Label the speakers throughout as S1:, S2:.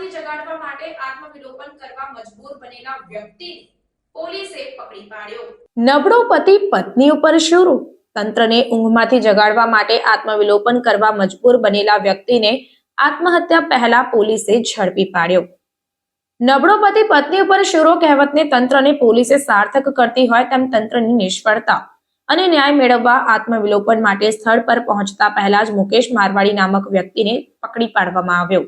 S1: ઊંઘમાંથી જગાડવા માટે આત્મવિલોપન કરવા મજબૂર બનેલા વ્યક્તિને પોલીસે પકડી પાડ્યો। નબળો પતિ પત્ની ઉપર શરૂ। તંત્રને ઊંઘમાંથી જગાડવા માટે આત્મવિલોપન કરવા મજબૂર બનેલા વ્યક્તિને આત્મહત્યા પહેલા પોલીસે ઝડપી પાડ્યો। નબળો પતિ પત્ની ઉપર શરૂ કહેવતને તંત્રને પોલીસે સાર્થક કરતી હોય તેમ તંત્રની નિષ્ફળતા અને ન્યાય મેળવવા આત્મવિલોપન માટે સ્થળ પર પહોંચતા પહેલા જ મુકેશ મારવાડી નામક વ્યક્તિને પકડી પાડવામાં આવ્યો,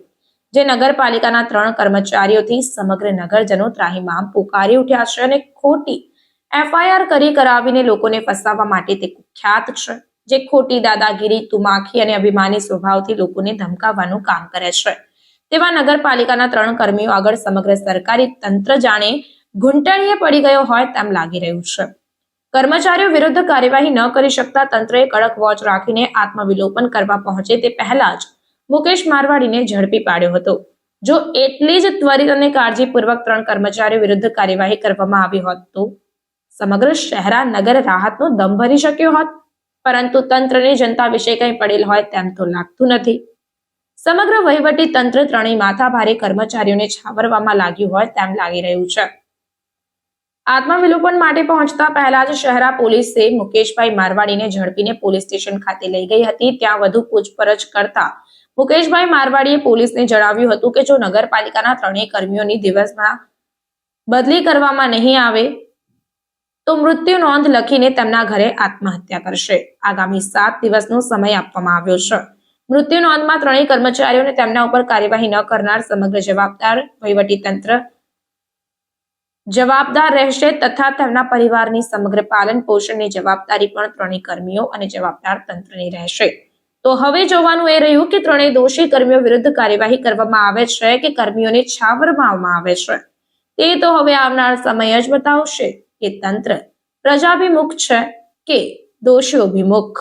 S1: જે નગરપાલિકાના 3 કર્મચારીઓથી સમગ્ર નગરજનો ત્રાહિમામ પુકારી ઉઠ્યા છે અને ખોટી એફઆઈઆર કરાવીને લોકોને ફસાવવા માટે તે કુખ્યાત છે, જે ખોટી દાદાગીરી, તુમાખી અને અભિમાની સ્વભાવથી લોકોને ધમકાવવાનું કામ કરે છે। તેવા નગરપાલિકાના 3 કર્મીઓ આગળ સમગ્ર સરકારી તંત્ર જાણે ઘૂંટણીએ પડી ગયો હોય તેમ લાગી રહ્યું છે। કર્મચારીઓ વિરુદ્ધ કાર્યવાહી ન કરી શકતા તંત્રએ કડક વોચ રાખીને આત્મવિલોપન કરવા પહોંચે તે પહેલા જ મુકેશ મારવાડીને ઝડપી પાડ્યો હતો। જો એટલી જ ત્વરિત અને કાળજીપૂર્વક 3 કર્મચારીઓ વિરુદ્ધ કાર્યવાહી કરવામાં આવી હોત તો સમગ્ર શહેરા નગર રાહતનો દમ ભરી શક્યો હોત, પરંતુ તંત્રને જનતા વિશે કંઈ પડેલ હોય તેમ તો લાગતું નથી। સમગ્ર વહીવટી તંત્ર 3 માથાભારે કર્મચારીઓને છાવરવામાં લાગ્યું હોય તેમ લાગી રહ્યું છે। આત્મવિલોપન માટે પહોંચતા પહેલા જ શહેરા પોલીસે મુકેશભાઈ મારવાડીને ઝડપીને પોલીસ સ્ટેશન ખાતે લઈ ગઈ હતી। ત્યાં વધુ પૂછપરછ કરતા મુકેશભાઈ મારવાડીએ પોલીસને જણાવ્યું હતું કે જો નગરપાલિકાના 3 કર્મીઓની દિવસમાં બદલી કરવામાં નહીં આવે તો મૃત્યુ નોંધ લખીને તેમના ઘરે આત્મહત્યા કરશે। આગામી 7 દિવસનો સમય આપવામાં આવ્યો છે। મૃત્યુ નોંધમાં 3 કર્મચારીઓને તેમના ઉપર કાર્યવાહી ન કરનાર સમગ્ર જવાબદાર વહીવટી તંત્ર જવાબદાર રહેશે તથા તેમના પરિવારની સમગ્ર પાલન પોષણની જવાબદારી પણ 3 કર્મીઓ અને જવાબદાર તંત્રની રહેશે। તો હવે જોવાનું એ રહ્યું કે 3 દોષી કર્મીઓ વિરુદ્ધ કાર્યવાહી કરવામાં આવે છે કે કર્મીઓને છાવરવામાં આવે છે, તે તો હવે આવનાર સમય જ બતાવશે કે તંત્ર પ્રજાભિમુખ છે કે દોષીઓભિમુખ।